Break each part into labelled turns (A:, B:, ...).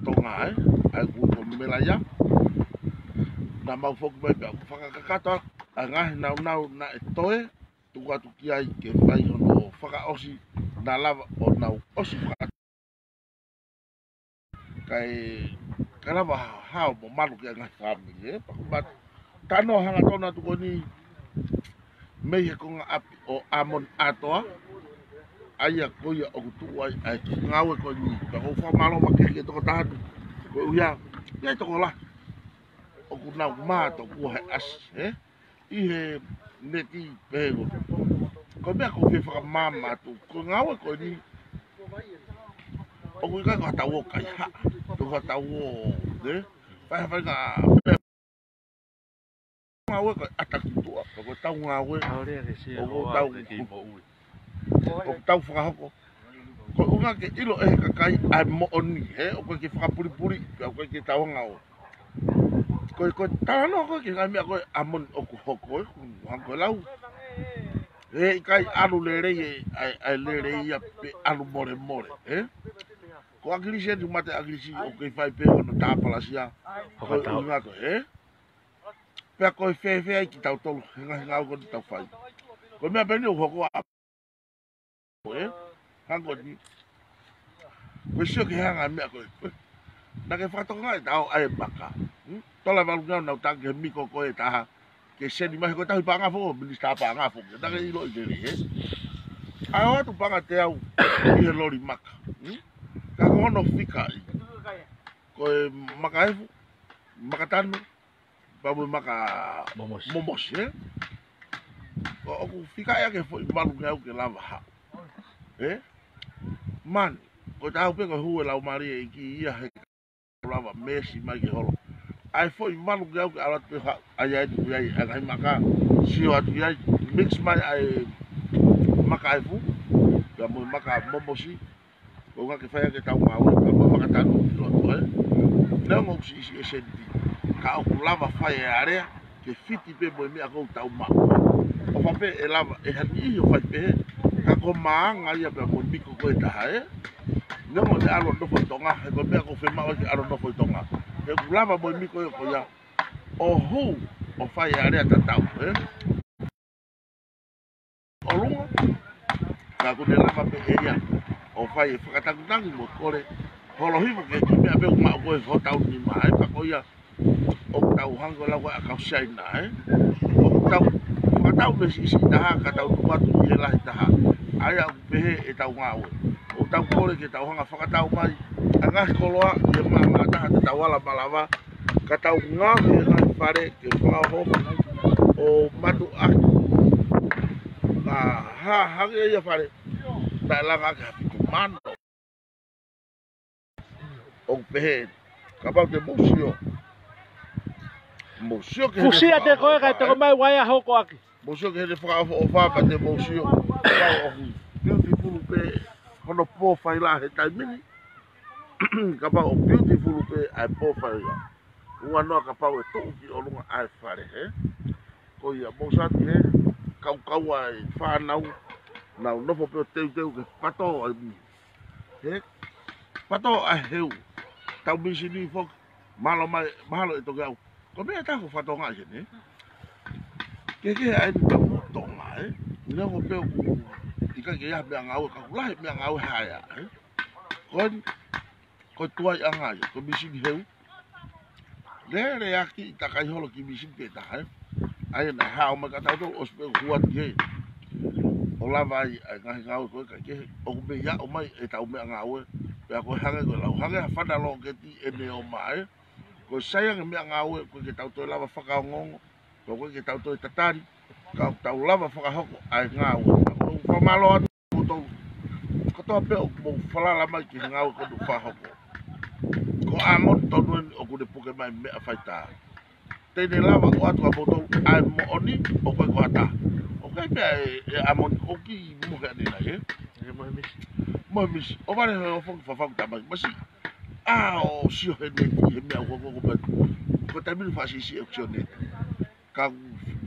A: tonga ai ku mela ya na mau foku mai pa whakakakata a ngahi nau na e toe tuku atu ki ai ke whai ono whakaosi na lava o nau osi whakata kai lava hao mo malu ki a ngahi whamili pakumat tano hanga tona tuko ni mei he konga api o amon atoa aia koia o kutu ai ngawe ko ni ka ho whamalo makeke toko tahatu ko uia ia toko la o ku nau mato ku he as i he neti pego ko mea ko fe whaka mama tu ko ngawe ko ni o ku ika ko hatawo kai ha tu hatawo whai ka ngawe ko atakutua ko tau ngawe o ko tau whakahoko ko unga ke ilo kakai ai mo oni o ko ke whakapuripuri ko ke tau ngao ko tano ko ke ngai ko amon o ko hoko ko lau kai alu lere ai lere ia pe alu more ko agrisi du mate agrisi o ke fai pe no tapalasia ko unga ko pe ko fe ai ki tau tolu ngai ko tau fai ko me beni o hoko hango ni ko sio ke hanga me ko na ke fato ngai tau ai baka tola valunga na utange miko ko e taha ke seni mai ko tahu panga fo minista panga fo na ke ilo ide ai tu panga te au i lori maka ka hono fika ko maka makatano babu maka momos ko fika ya ke fo valunga ke lava ha man ko tahu pe ko hu la mari ki ia he lava mesi mai ke holo ai foi malu gau ala te ai ai ai maka sio atu ai mix mai ai maka ai fu ya mo maka momosi ko nga ke fai ke tau mau ko maka tanu lo não mo si ese ka o lava fai area ke fiti pe mo mi ako tau mau o fa pe e lava e hani o fai pe ka ko manga ia pe mo biko ko ta não mo te alo do fotonga ko me ko fe mau ke alo do fotonga e lava mo mi ko ya o hu o fai area tatau o lunga ka ko lava pe area o fai whakatangutangi mo kore holo hivo ke ki mea peu ma koe ho tau ni mai pa ko ia o tau hango la wa ka sai na o tau whakatau me si taha ka tau tuatu i la taha ai a pehe e tau ngau o tau kore ke tau hanga whakatau mai anga koloa e ma taha te tau ala malava ka tau ngau he hai whare ke whakaho o matu aku hange ia whare ta langa ka pitu mano o pehe ka pau te musio ke
B: fusia te koe ka te mai waia hoko aki
A: musio ke le whaka o whapa te musio pau o beautiful pe hono po whai la he tai mini ka pau o beautiful pe ai po whai la ua noa ka pau e tuu ki o lunga ai whare ko ia mosati kau ai whanau nau nofo pe o teu ke pato ai mi pato ai heu tau misi ni fok malo e toke au ko me ta ko fatonga je ke ai ni tonga ni ko pe tika ke ya be ngau ka kula me ngau haya ko tuai anga ko misi ni heu le aki ta kai holo ki misi pe ta ai na ha o ma ka ta do ospe huat ke o lava ai ngau ko ka ke o be ya o mai e ta o me ngau ya ko hanga ko lau hanga fana lo ke ti e me o mai ko saya me ngau ko ke tau to lava whaka ngongo ko ke tau to tatari ka tau lava whaka hoko ai ngau ko malo to ko to pe o fala la mai ki ngau ko do fa hoko ko amon to no o ko de poke mai me faita te de lava o atu a boto ai mo oni o ko ata o ke pe amon o ki mo ga ni na Mamis, o vale o fo fa ta mas o si o hene e me o ko ta mi fa si opsione ka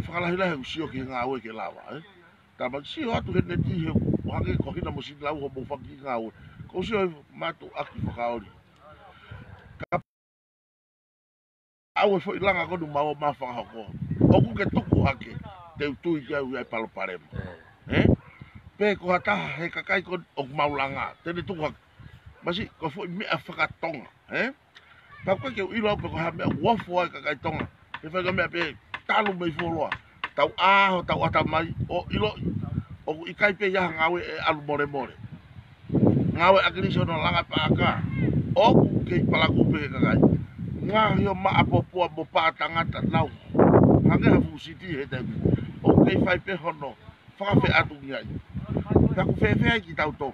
A: fa la hila o si o ki nga o ke lava ta ma si o atu hene ti he o ke ko hina mo si la o mo fa ki nga o ko si o matu aki fa ka ori au fo ilanga ko mau mafa ko o ku ke tuku hake te tu ia ia palo parema pe ko hata he kakai ko o maulanga te ni tuku masi ko fo me afaka tonga pa ko ke ilo pe ko ha me wo fo kakai tonga e fa ga me pe talu me fo lo tau ho tau ata mai o ilo o ikai pe ya ngawe alu more more ngawe agriso no langa pa aka o ke pala ku pe kakai nga yo ma apopo mo pa tangata nau hanga fu city he te o ke fai pe hono fa fe atu ngai ka ku fe fe ki tau to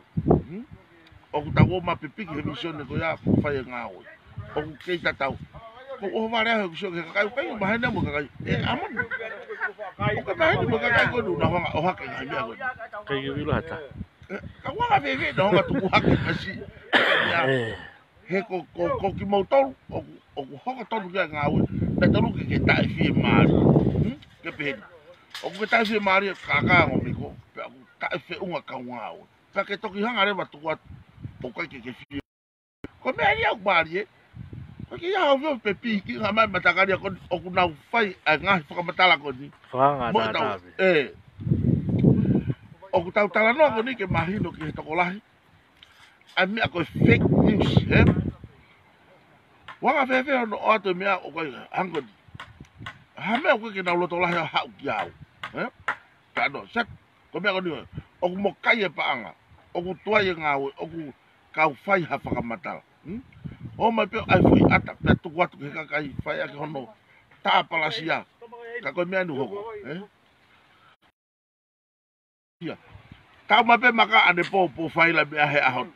A: o ku tau ma pe piki mission ko ya fai ngau o ke ta tau ko o vare ho so ke ka ka ma hana mo ka amon o ka mai mo ka ko du na o ha ke ngai ya ko
B: Kai ki wilo hata.
A: ka wa fe fe no ka tu ha ke kasi he ko ki mo tolu o hoko tolu kia ngāwe, na tolu ke tae fie maari, ke peheni. O ke tae fie maari kākā ngomiko, pe aku tae fie unga ka ngāwe. Pe ke toki hanga rewa tukua o kai ke fie. Ko mea ni au maari ko ke ia hau pe piki ngā mai matakari o ku nau whai a ngahi whakamatala ko ni.
B: Whanga tātāwe.
A: O ku tau tala noa ko ni ke mahino ki he tokolahi. A mea ko fake news, wanga fefe no ato mea o kai hangoni. Ha mea ko ke na loto lahi hau ki au. Ka no set ko mea ko ni o ku mo kai e paanga. O ku tuai e ngawe, o ku kau whai ha whakamatala. O mai pe ai fui ata pe tu watu ke kai whai ake hono tā palasia. Ka koe mea nu hoko. Tau mai pe maka ane po whai la mea he ahon.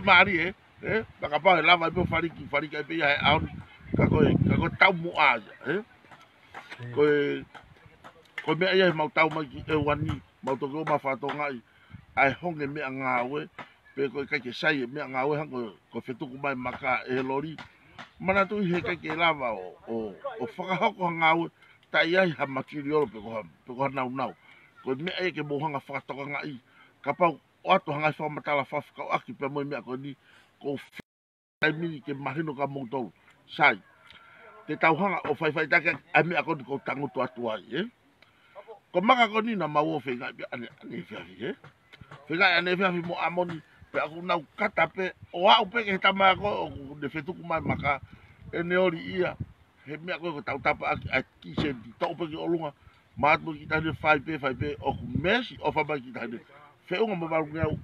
A: Maari baka pa lava pe fariki pe ya au ka ko tau mu aja ko me ya mau tau mai e wani mau to go ma fa to ngai ai honge me ngawe pe ko ka ke sai me ngawe han ko fetu ku mai maka e lori mana tu he ka ke lava o fa ha ko ngawe ta ia ha material pe ko nau ko me e ke mo hanga fa to ngai ka pa o atu hanga fa matala fa ka aki pe mo me ko ni ko ai mi ke mahino ka mo to sai te tau hanga o fai ta ke a me ko ko tangu to atu ai ko maka ko ni na mawo fe ga ane fe fe ga ane fe mo amoni pe aku na kata pe o au pe ke ta ma ko de fetu ku mai maka ene ori ia he me ko tau tapa aki se to pe ke olunga mat mo kita de fai pe o mesi o fa ba kita de fe unga mo ba ngau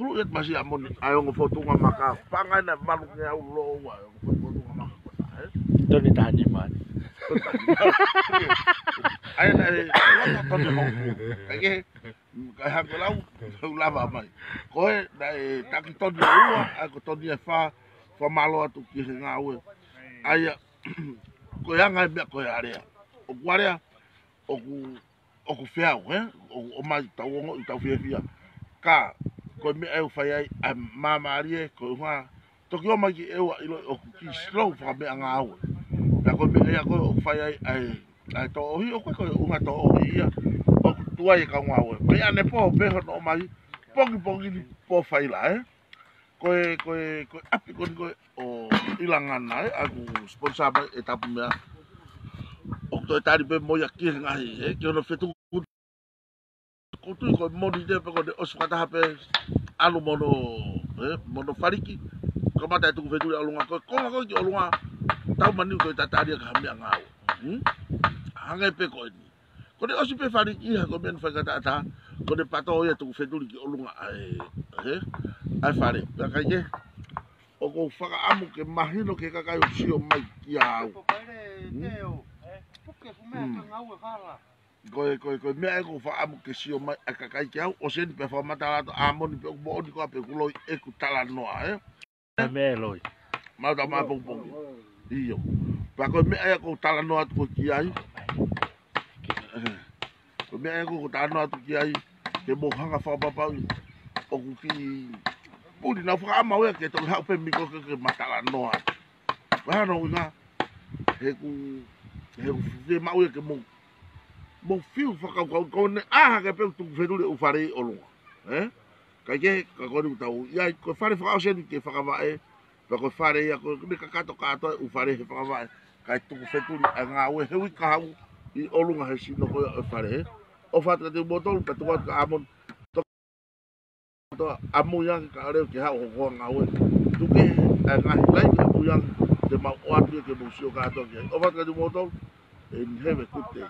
A: hulu et masih amon ayo ngo foto nga maka pangana malu ngau lo wa foto nga maka
B: Toni tani man.
A: Ayo na to de ho ke ha ko lau lava mai ko na ta ki to de ua ko to de fa malo atu ki ngau aya ko ya ngai be ko ya rea o guarea o ku fea o mai tau ngo tau fia ka ko me eu fai ai a mamarie ko ha to ki o mai e o ki slow fa me anga au ka ko me ya ko fai ai to hi o ko unga to hi o tuai ka ngau me ane po pe no mai pongi ni po fai la ko api ko o ilangana aku sponsor etapa me o to tari pe mo ya ki ngai ke no fetu ko tu ko moni de pe ko de osukata pe alu mono fariki ko mata tu fetu alunga ko ki alunga tau mani ko tatari ka mi ngau hanga pe ko ni ko de osu pe fariki ha ko ben fa ta ko de pato ya tu fetu ki alunga ai fare ka ke o ko faka amu ke mahino ke ka kai sio mai ki au ko me ai ko fa amu ke sio mai ka kai ki au o sen pe fa mata to amoni pe bo di ko pe ku loi e ku tala noa
B: Me loi.
A: ma ta ma pong iyo pa ko me ai ko tala noa ko ki ai ko me ai ko tala noa ki ai ke mo hanga fa papa o ku ki pudi na fa ma we ke to ha pe mi ko ke matala noa wa no nga he ku ma we ke mo fiu fa ko ne ke pe tu fe du u fare o lo ka ke ka ko ni tau ya ko fare fa o se ni ke fa va pa ko fare ya ko ni ka to u fare fa va kai tuku feturi a ngā ue hewi kahau I olunga he sino koe o whare. O whatra te motolu pa tukat ka amon amu yang ka areo ke hao hokoa ngā ue. Tuke ngahi lai ka amu yang te mau o atu ke musio ka ato ke. O whatra te motolu e hewe kute.